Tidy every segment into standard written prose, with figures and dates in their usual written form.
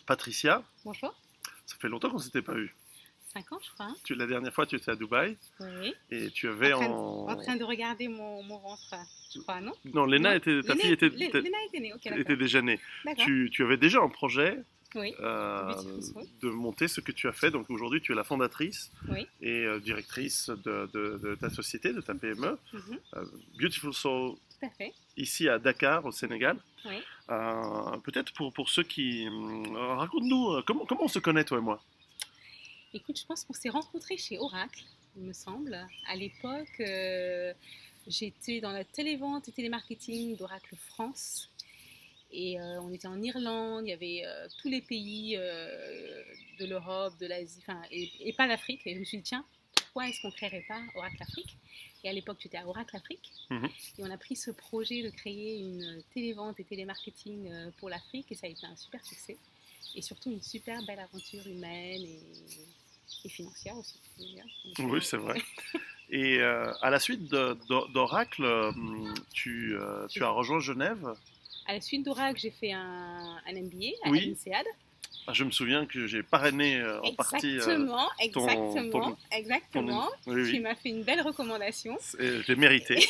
Patricia, Bonjour, ça fait longtemps qu'on ne s'était pas vu. 5 ans je crois, hein. La dernière fois, tu étais à Dubaï Oui. et tu En avais train, en en... train de regarder mon ventre, je crois, non? Non, Non? ta fille était, Léna était née, ok était d'accord. déjà née. D'accord, Tu avais déjà un projet oui. Beautiful Soul, de monter ce que tu as fait. Donc aujourd'hui, tu es la fondatrice oui. et directrice de ta société, de ta PME, Mhm. Beautiful Soul, Tout à fait, ici à Dakar, au Sénégal. oui. Peut-être pour ceux qui... raconte-nous, comment on se connaît, toi et moi? Écoute, je pense qu'on s'est rencontrés chez Oracle, il me semble. À l'époque, j'étais dans la télévente et télémarketing d'Oracle France. Et on était en Irlande, il y avait tous les pays de l'Europe, de l'Asie, enfin, et pas l'Afrique. Et je me suis dit, tiens, pourquoi est-ce qu'on ne créerait pas Oracle Afrique? Et à l'époque, j'étais à Oracle Afrique. Mhm. Et on a pris ce projet de créer une télévente et télémarketing pour l'Afrique. Et ça a été un super succès. Et surtout une super belle aventure humaine et financière aussi. Donc, Oui, c'est vrai. Et à la suite d'Oracle, tu as rejoint Genève. à la suite d'Oracle, j'ai fait un MBA à Oui, l'INSEAD. je me souviens que j'ai parrainé en partie Exactement, ton, exactement, ton, exactement. Oui, Tu oui, m'as fait une belle recommandation. elle était méritée.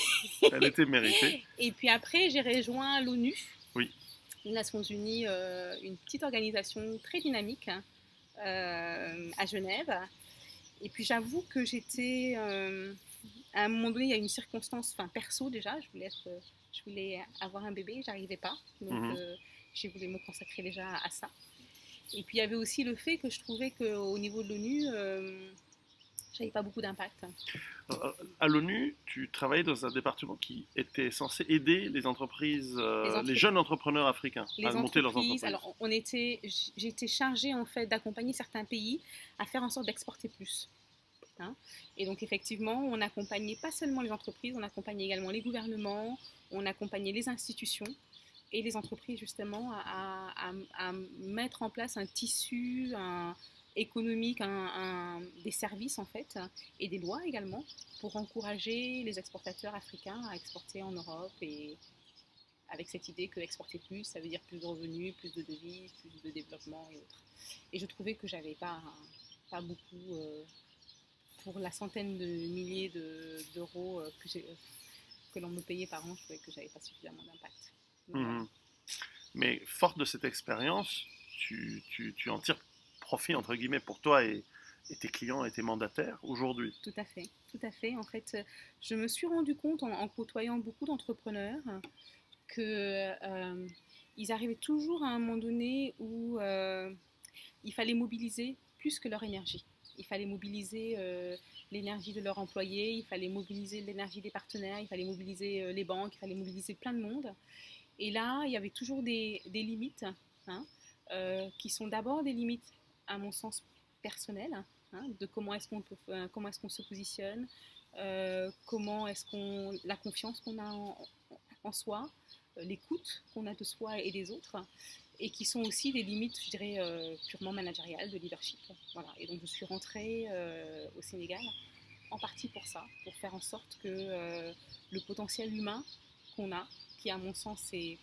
Elle était méritée. Et puis après, j'ai rejoint l'ONU, Oui. les Nations Unies, une petite organisation très dynamique, hein, à Genève. Et puis j'avoue que j'étais, à un moment donné, il y a une circonstance, enfin perso déjà, je voulais avoir un bébé, j'arrivais pas. Donc Mhm. j'ai voulu me consacrer déjà à ça. Et puis il y avait aussi le fait que je trouvais qu'au niveau de l'ONU, j'avais pas beaucoup d'impact. À l'ONU, tu travaillais dans un département qui était censé aider les entreprises, Les, les entre- jeunes entrepreneurs africains à les monter leurs entreprises, entreprises. alors j'ai été chargée en fait d'accompagner certains pays à faire en sorte d'exporter plus, hein. Et donc effectivement, on accompagnait pas seulement les entreprises, on accompagnait également les gouvernements, on accompagnait les institutions et les entreprises justement à mettre en place un tissu économique, des services en fait, et des lois également pour encourager les exportateurs africains à exporter en Europe, et avec cette idée que exporter plus, ça veut dire plus de revenus, plus de devises, plus de développement et autres. Et je trouvais que j'avais pas beaucoup, pour la centaine de milliers d'euros que l'on me payait par an, je trouvais que j'avais pas suffisamment d'impact. Donc voilà. Mhm. Mais forte de cette expérience, tu en tires profit, entre guillemets, pour toi et tes clients et tes mandataires aujourd'hui. Tout à fait, tout à fait. En fait, je me suis rendu compte en côtoyant beaucoup d'entrepreneurs que ils arrivaient toujours à un moment donné où il fallait mobiliser plus que leur énergie. Il fallait mobiliser l'énergie de leurs employés, il fallait mobiliser l'énergie des partenaires, il fallait mobiliser les banques, il fallait mobiliser plein de monde. Et là, il y avait toujours des limites, hein, qui sont d'abord des limites, à mon sens, personnelles, hein, de comment est-ce qu'on se positionne, comment est-ce qu'on, la confiance qu'on a en soi, l'écoute qu'on a de soi et des autres, et qui sont aussi des limites, je dirais, purement managériales, de leadership. Voilà. Et donc je suis rentrée au Sénégal en partie pour ça, pour faire en sorte que le potentiel humain qu'on a, qui à mon sens est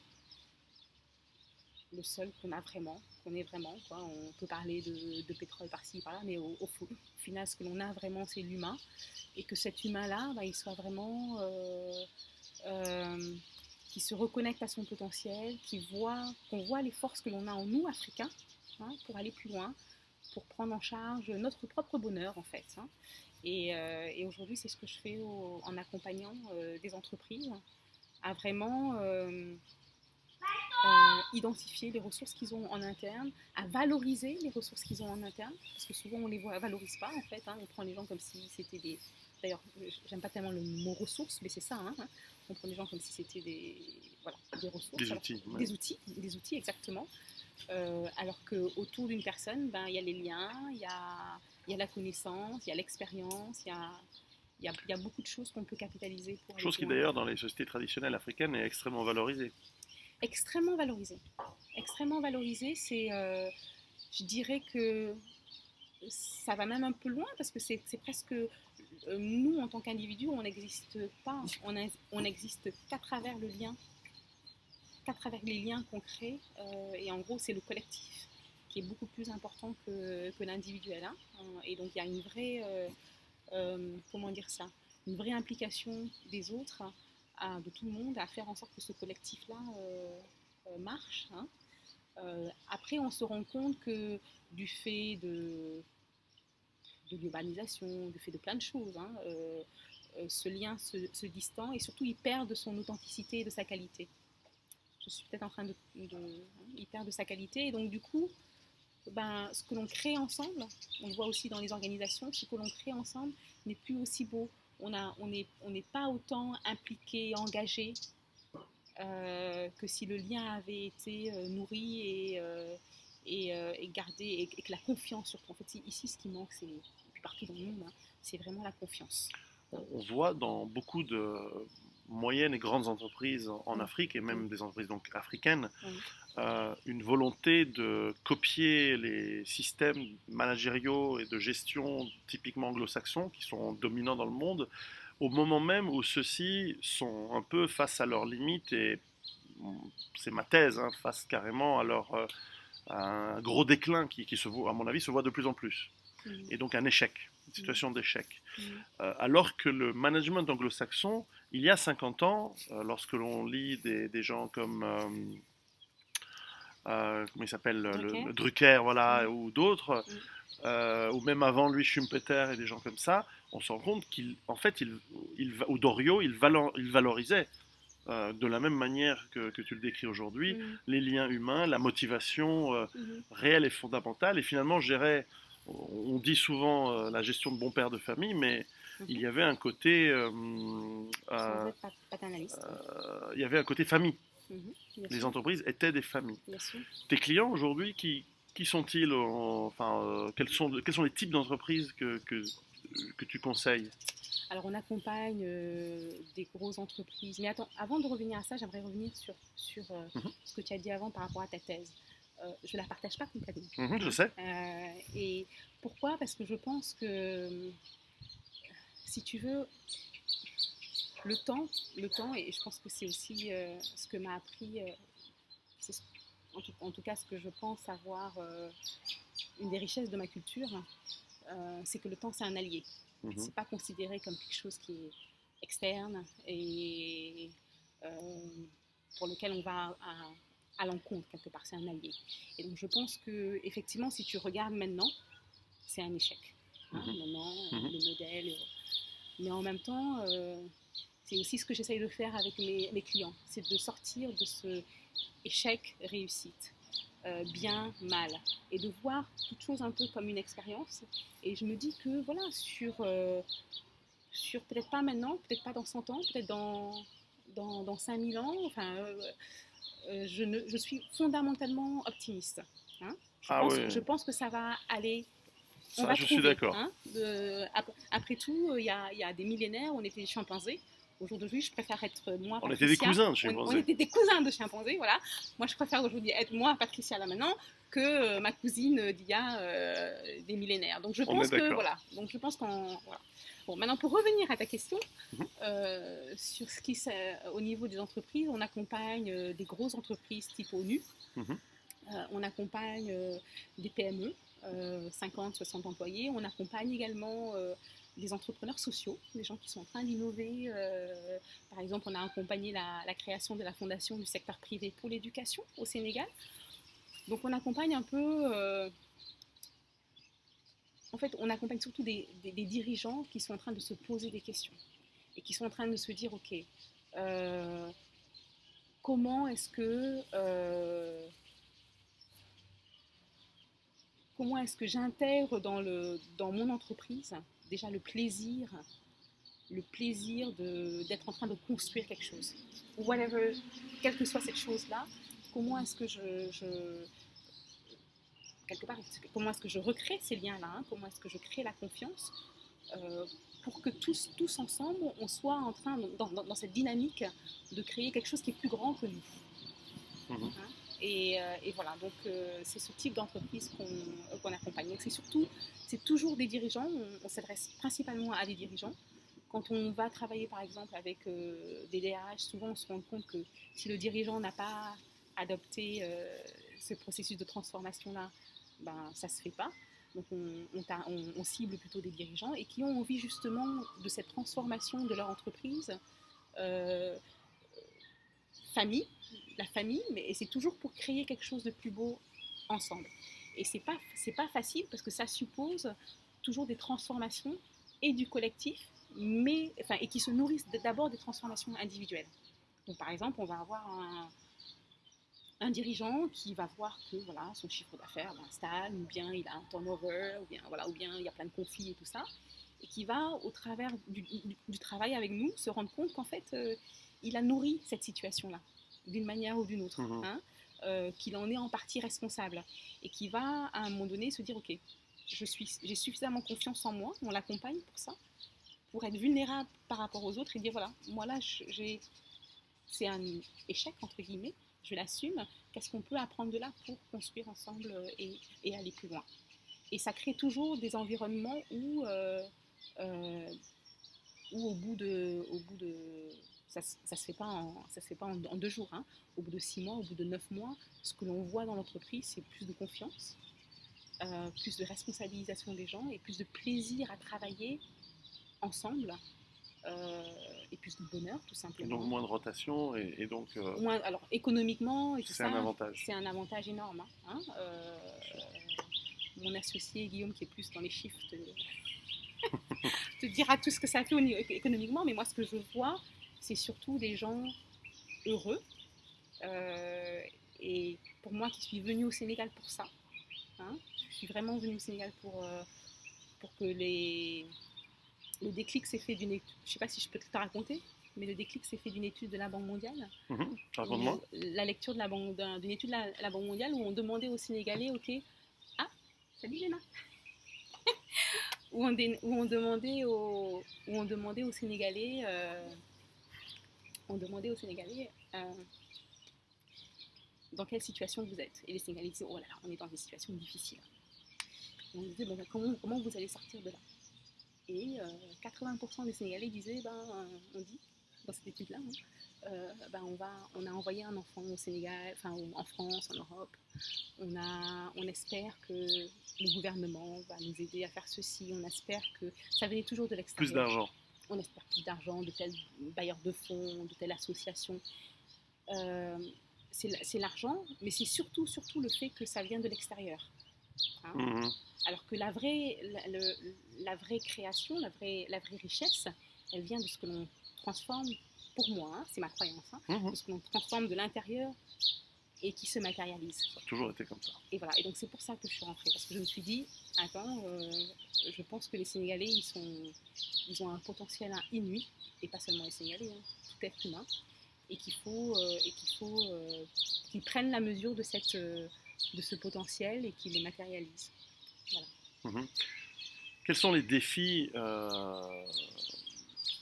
le seul qu'on ait vraiment, quoi. On peut parler de pétrole par-ci, par-là, mais au final, ce que l'on a vraiment, c'est l'humain. Et que cet humain-là, bah, il soit vraiment euh, qui se reconnecte à son potentiel, qu'on voit les forces que l'on a en nous, Africains, hein, pour aller plus loin, pour prendre en charge notre propre bonheur, en fait, hein. Et aujourd'hui, c'est ce que je fais en accompagnant des entreprises à vraiment identifier les ressources qu'ils ont en interne, à valoriser les ressources qu'ils ont en interne, parce que souvent on les valorise pas en fait, hein. On prend les gens comme si c'était des... D'ailleurs, j'aime pas tellement le mot ressources, mais c'est ça, hein. On prend les gens comme si c'était voilà, des ressources, Des outils. Ouais. des outils exactement. Alors qu'autour d'une personne, ben, il y a les liens, il y a la connaissance, il y a l'expérience, il y a beaucoup de choses qu'on peut capitaliser pour aller Chose plus qui loin. d'ailleurs dans les sociétés traditionnelles africaines est extrêmement valorisée. Extrêmement valorisé. Extrêmement valorisé, je dirais que ça va même un peu loin parce que c'est presque nous en tant qu'individus, on n'existe pas, on n'existe qu'à travers les liens qu'on crée, et en gros c'est le collectif. qui est beaucoup plus important que l'individuel. Hein. Et donc il y a une vraie, comment dire ça, une vraie implication des autres, de tout le monde, à faire en sorte que ce collectif-là marche. Hein. Après, on se rend compte que du fait de l'urbanisation, du fait de plein de choses, hein, ce lien se distend et surtout il perd de son authenticité et de sa qualité. Je suis peut-être en train il perd de sa qualité et donc du coup, ce que l'on crée ensemble, on le voit aussi dans les organisations, ce que l'on crée ensemble n'est plus aussi beau. On n'est pas autant impliqué, engagé que si le lien avait été nourri et gardé, et que la confiance surtout. En fait, ici, ce qui manque, c'est, et puis partout dans le monde, hein, c'est vraiment la confiance. On voit dans beaucoup de moyennes et grandes entreprises en Afrique, et même des entreprises donc africaines, une volonté de copier les systèmes managériaux et de gestion typiquement anglo-saxons qui sont dominants dans le monde, au moment même où ceux-ci sont un peu face à leurs limites et, c'est ma thèse, hein, face carrément à un gros déclin qui se voit, à mon avis, se voit de plus en plus. Et donc un échec, une situation d'échec. Alors que le management anglo-saxon, il y a 50 ans, lorsque l'on lit des gens comme comment il s'appelle, le Drucker, voilà, ou d'autres, ou même avant lui Schumpeter et des gens comme ça, on se rend compte qu'en fait, ou Doriot, il valorisait de la même manière que tu le décris aujourd'hui, les liens humains, la motivation réelle et fondamentale. Et finalement, on dit souvent la gestion de bon père de famille, mais il y avait un côté paternaliste. Il y avait un côté famille. Les entreprises étaient des familles. Tes clients aujourd'hui, qui sont-ils, quels sont les types d'entreprises que tu conseilles? Alors, on accompagne des grosses entreprises. Mais attends, avant de revenir à ça, j'aimerais revenir sur ce que tu as dit avant par rapport à ta thèse. Je ne la partage pas complètement. Je sais. Et pourquoi? Parce que je pense que, si tu veux, le temps, et je pense que c'est aussi ce que m'a appris, en tout cas ce que je pense avoir, une des richesses de ma culture, c'est que le temps, c'est un allié. C'est pas considéré comme quelque chose qui est externe et pour lequel on va à l'encontre quelque part. C'est un allié. Et donc je pense que effectivement, si tu regardes maintenant, c'est un échec. Hein, maintenant, le modèle. Mais en même temps, c'est aussi ce que j'essaye de faire avec mes clients, c'est de sortir de ce échec réussite. Bien, mal, et de voir toute chose un peu comme une expérience. Et je me dis que voilà, sur peut-être pas maintenant, peut-être pas dans 100 ans, peut-être dans 5000 ans, enfin, je suis fondamentalement optimiste. Hein. Je pense que ça va aller. On va je trouver, suis d'accord. Hein, après tout, il y a des millénaires, on était des chimpanzés. Aujourd'hui, je préfère être moi, Patricia. On était des cousins de chimpanzés. On était des cousins de chimpanzés, voilà. Moi, je préfère aujourd'hui être moi, Patricia, là maintenant, que ma cousine d'il y a des millénaires. Donc, je pense que, voilà. Donc, je pense qu'on... Voilà. Bon, maintenant, pour revenir à ta question, sur au niveau des entreprises, on accompagne des grosses entreprises type ONU. On accompagne des PME, 50, 60 employés. On accompagne également des entrepreneurs sociaux, des gens qui sont en train d'innover. Par exemple, on a accompagné la création de la fondation du secteur privé pour l'éducation au Sénégal. Donc on accompagne un peu... en fait, on accompagne surtout des dirigeants qui sont en train de se poser des questions et qui sont en train de se dire, ok, comment est-ce que j'intègre dans mon entreprise déjà le plaisir d'être en train de construire quelque chose. Whatever, quelle que soit cette chose-là, comment est-ce que quelque part, comment est-ce que je recrée ces liens-là, hein, comment est-ce que je crée la confiance pour que tous ensemble, on soit en train, dans cette dynamique, de créer quelque chose qui est plus grand que nous. Hein. Et voilà, donc c'est ce type d'entreprise qu'on accompagne. Donc c'est toujours des dirigeants, on s'adresse principalement à des dirigeants. Quand on va travailler par exemple avec des DRH, souvent on se rend compte que si le dirigeant n'a pas adopté ce processus de transformation-là, ça ne se fait pas. Donc on cible plutôt des dirigeants et qui ont envie justement de cette transformation de leur entreprise, euh, la famille, mais c'est toujours pour créer quelque chose de plus beau ensemble. Et c'est pas facile parce que ça suppose toujours des transformations et du collectif, et qui se nourrissent d'abord des transformations individuelles. Donc par exemple, on va avoir un dirigeant qui va voir que voilà, son chiffre d'affaires stagne, ou bien il a un turnover, ou bien il y a plein de conflits et tout ça, et qui va, au travers du travail avec nous, se rendre compte qu'en fait, il a nourri cette situation-là, d'une manière ou d'une autre, qu'il en est en partie responsable, et qui va, à un moment donné, se dire, ok, j'ai suffisamment confiance en moi, on l'accompagne pour ça, pour être vulnérable par rapport aux autres, et dire, voilà, moi là, c'est un échec, entre guillemets, je l'assume, qu'est-ce qu'on peut apprendre de là pour construire ensemble et aller plus loin. Et ça crée toujours des environnements où au bout de ça se fait pas en 2 jours, hein. Au bout de 6 mois, au bout de 9 mois, ce que l'on voit dans l'entreprise, c'est plus de confiance, plus de responsabilisation des gens et plus de plaisir à travailler ensemble, et plus de bonheur, tout simplement. Et donc moins de rotation et donc... alors économiquement et tout ça, c'est un avantage énorme, hein. Mon associé Guillaume, qui est plus dans les chiffres, te dira tout ce que ça fait économiquement, mais moi ce que je vois, c'est surtout des gens heureux. Et pour moi qui suis venue au Sénégal pour ça, hein, je suis vraiment venue au Sénégal pour que le déclic s'est fait d'une étude, je ne sais pas si je peux te raconter, mais le déclic s'est fait d'une étude de la Banque mondiale. Raconte-moi. La lecture d'une étude de la Banque mondiale où on demandait aux Sénégalais, ok, ah, salut Léna, où on demandait aux Sénégalais, dans quelle situation vous êtes. Et les Sénégalais disaient, oh là là, on est dans des situations difficiles. Et on disait, comment vous allez sortir de là? Et 80% des Sénégalais disaient, on dit, dans cette étude-là, on a envoyé un enfant au Sénégal, en France, en Europe. On espère que le gouvernement va nous aider à faire ceci. On espère que ça venait toujours de l'extérieur. Plus d'argent. On espère plus d'argent de tel bailleur de fonds, de telle association. C'est l'argent, mais c'est surtout le fait que ça vient de l'extérieur. Hein. Alors que la vraie création, la vraie richesse, elle vient de ce que l'on transforme, pour moi, hein, c'est ma croyance, de ce que l'on transforme de l'intérieur et qui se matérialise. Ça a toujours été comme ça. Et voilà, et donc c'est pour ça que je suis rentrée, parce que je me suis dit, attends, je pense que les Sénégalais, ils ont un potentiel inouï, et pas seulement les Sénégalais, hein, tout être humain, et qu'il faut qu'ils prennent la mesure de ce potentiel et qu'ils le matérialisent. Voilà. Quels sont les défis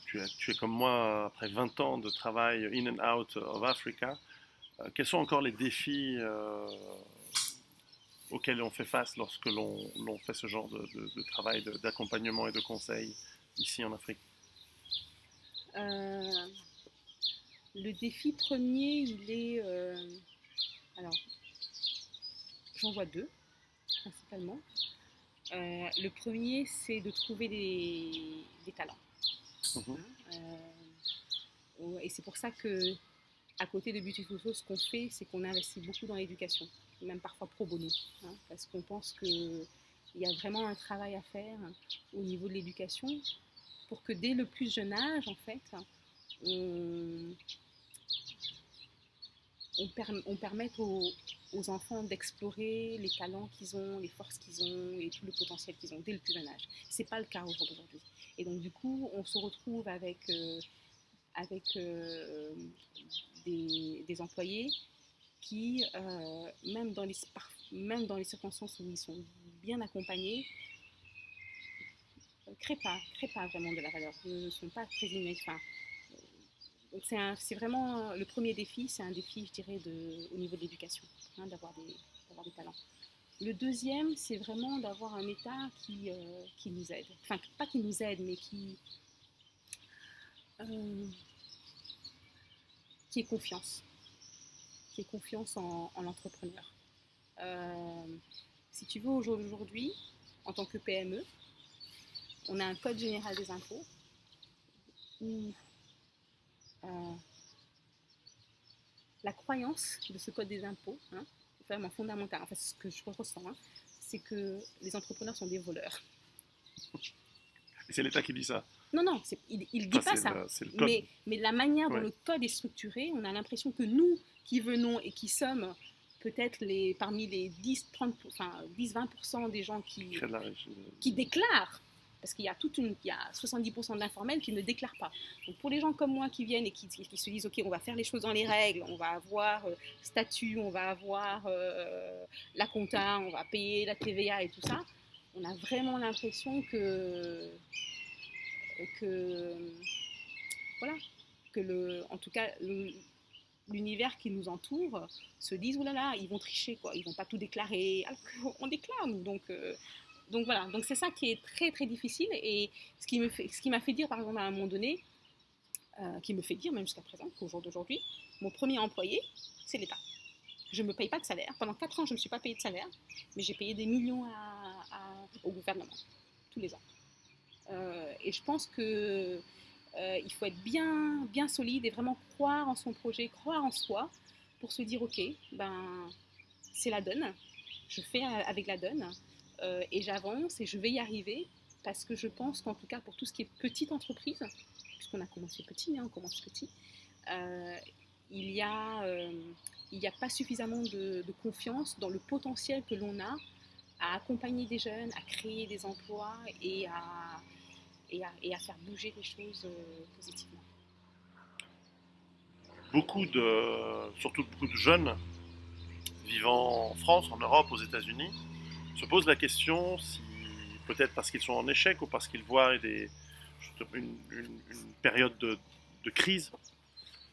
tu es comme moi, après 20 ans de travail in and out of Africa, quels sont encore les défis auxquels on fait face lorsque l'on fait ce genre de travail d'accompagnement et de conseil ici en Afrique? Le défi premier, il est... alors, j'en vois 2, principalement. Le premier, c'est de trouver des talents. Et c'est pour ça que, à côté de Beautiful Souls, ce qu'on fait, c'est qu'on investit beaucoup dans l'éducation, même parfois pro bono, parce qu'on pense qu'il y a vraiment un travail à faire au niveau de l'éducation pour que dès le plus jeune âge, en fait, on permette aux enfants d'explorer les talents qu'ils ont, les forces qu'ils ont et tout le potentiel qu'ils ont dès le plus jeune âge. Ce n'est pas le cas aujourd'hui. Et donc du coup, on se retrouve avec des employés qui, même dans les circonstances où ils sont bien accompagnés, créent pas vraiment de la valeur, ne sont pas très immédiats. Donc c'est vraiment le premier défi, c'est un défi, je dirais, au niveau de l'éducation, d'avoir des talents. Le deuxième, c'est vraiment d'avoir un État qui nous aide. Enfin, pas qui nous aide, mais qui ait confiance. Qui ait confiance en l'entrepreneur. Si tu veux, aujourd'hui, en tant que PME, on a un code général des impôts où euh, la croyance de ce code des impôts, hein, est vraiment fondamentale. Enfin, ce que je ressens, hein, c'est que les entrepreneurs sont des voleurs. Et c'est l'État qui dit ça. Non, non, il ne dit Enfin, pas ça. c'est le code. Mais la manière dont Ouais. le code est structuré, on a l'impression que nous qui venons et qui sommes peut-être parmi les 10-20% des gens qui déclarent, parce qu'il y a il y a 70% d'informels qui ne déclarent pas. Donc pour les gens comme moi qui viennent et qui se disent ok, on va faire les choses dans les règles, on va avoir statut, on va avoir la compta, on va payer la TVA et tout ça, on a vraiment l'impression que voilà, en tout cas l'univers qui nous entoure se disent oulala, ils vont tricher quoi, ils vont pas tout déclarer alors qu'on déclare nous. Donc voilà, donc c'est ça qui est très très difficile et ce qui m'a fait dire par exemple à un moment donné, qui me fait dire même jusqu'à présent qu'au jour d'aujourd'hui, mon premier employé c'est l'État. Je ne me paye pas de salaire. Pendant 4 ans, je ne me suis pas payé de salaire, mais j'ai payé des millions au gouvernement tous les ans. Et je pense que il faut être bien, bien solide et vraiment croire en son projet, croire en soi pour se dire ok, ben c'est la donne, je fais avec la donne et j'avance et je vais y arriver parce que je pense qu'en tout cas pour tout ce qui est petite entreprise, puisqu'on a commencé petit, hein, on commence petit, euh, il y a pas suffisamment de confiance dans le potentiel que l'on a à accompagner des jeunes, à créer des emplois et à faire bouger les choses positivement. Surtout beaucoup de jeunes vivant en France, en Europe, aux États-Unis, se posent la question si, peut-être parce qu'ils sont en échec ou parce qu'ils voient une période de crise,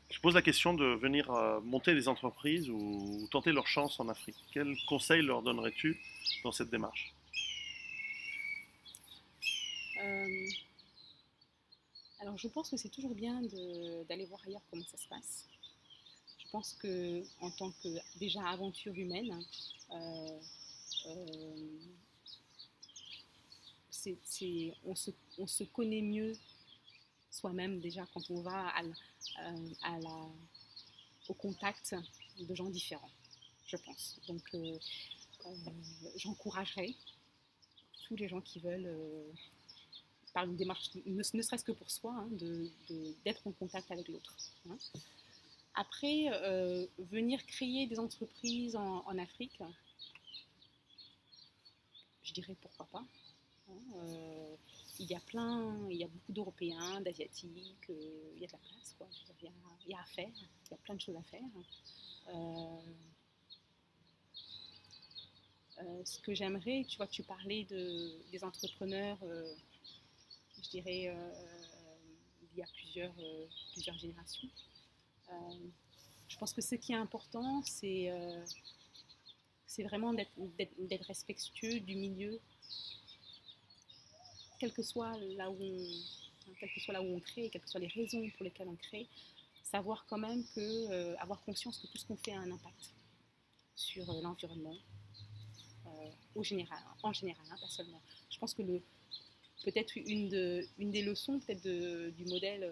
se posent la question de venir monter des entreprises ou tenter leur chance en Afrique. Quel conseil leur donnerais-tu dans cette démarche? Euh, alors je pense que c'est toujours bien d'aller voir ailleurs comment ça se passe. Je pense que en tant que déjà aventure humaine, euh, euh, on se connaît mieux soi-même déjà quand on va à la, au contact de gens différents, je pense. Donc j'encouragerais tous les gens qui veulent, par une démarche, ne serait-ce que pour soi, hein, d'être en contact avec l'autre. Hein. Après, venir créer des entreprises en Afrique, je dirais pourquoi pas. Hein. Il y a beaucoup d'Européens, d'Asiatiques, il y a de la place, quoi. Il y a à faire, il y a plein de choses à faire. Euh, ce que j'aimerais, tu vois, tu parlais des entrepreneurs, je dirais, il y a plusieurs générations. Euh, je pense que ce qui est important, c'est vraiment d'être respectueux du milieu, quel que soit là où on crée, quelles que soient les raisons pour lesquelles on crée, savoir quand même avoir conscience que tout ce qu'on fait a un impact sur l'environnement, en général, hein, pas seulement. Je pense que peut-être une des leçons peut-être du modèle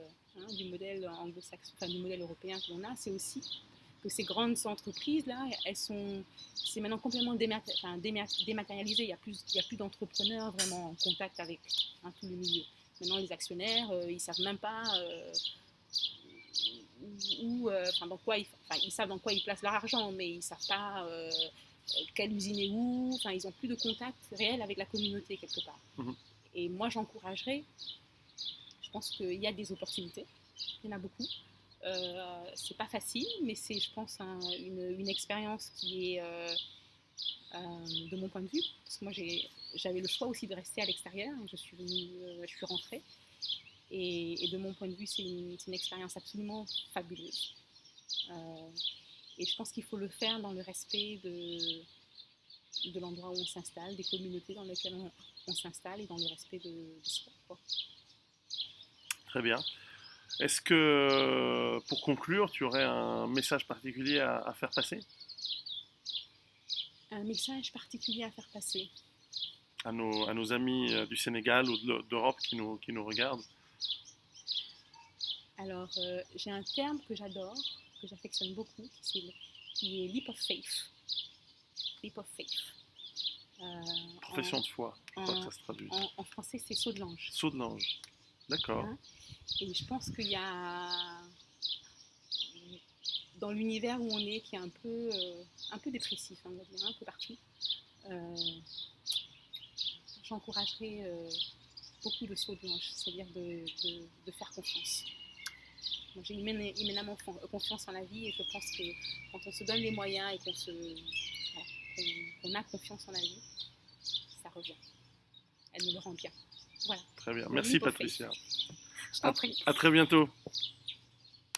anglo-saxon, enfin du modèle européen que l'on a, c'est aussi que ces grandes entreprises là, c'est maintenant complètement dématérialisé. Il y a plus d'entrepreneurs vraiment en contact avec tout le milieu. Maintenant, les actionnaires, ils savent même pas ils savent dans quoi ils placent leur argent, mais ils savent pas quelle usine est où. Enfin, ils ont plus de contact réel avec la communauté quelque part. Mhm. Et moi, j'encouragerais. Je pense qu'il y a des opportunités. Il y en a beaucoup. C'est pas facile, mais c'est, je pense, une expérience qui est, de mon point de vue, parce que moi j'avais le choix aussi de rester à l'extérieur. Je suis rentrée, et de mon point de vue, c'est une expérience absolument fabuleuse. Et je pense qu'il faut le faire dans le respect de l'endroit où on s'installe, des communautés dans lesquelles on s'installe et dans le respect de soi, quoi. Très bien. Est-ce que, pour conclure, tu aurais un message particulier à faire passer? un message particulier à faire passer? À nos amis du Sénégal ou d'Europe qui nous regardent? Alors, j'ai un terme que j'adore, que j'affectionne beaucoup, qui est leap of faith. Leap of faith. Profession de foi, je crois que ça se traduit. En français, c'est saut de l'ange. Saut de l'ange, d'accord. Hein? Et je pense qu'il y a, dans l'univers où on est, qui est un peu dépressif, on va dire, un peu partout, j'encouragerais beaucoup le saut de l'ange, c'est-à-dire de faire confiance. Moi, j'ai éminemment confiance en la vie et je pense que quand on se donne les moyens et qu'on a confiance en la vie, ça revient. Elle nous le rend bien. Voilà. Très bien. Merci Patricia. Je t'en prie. À très bientôt.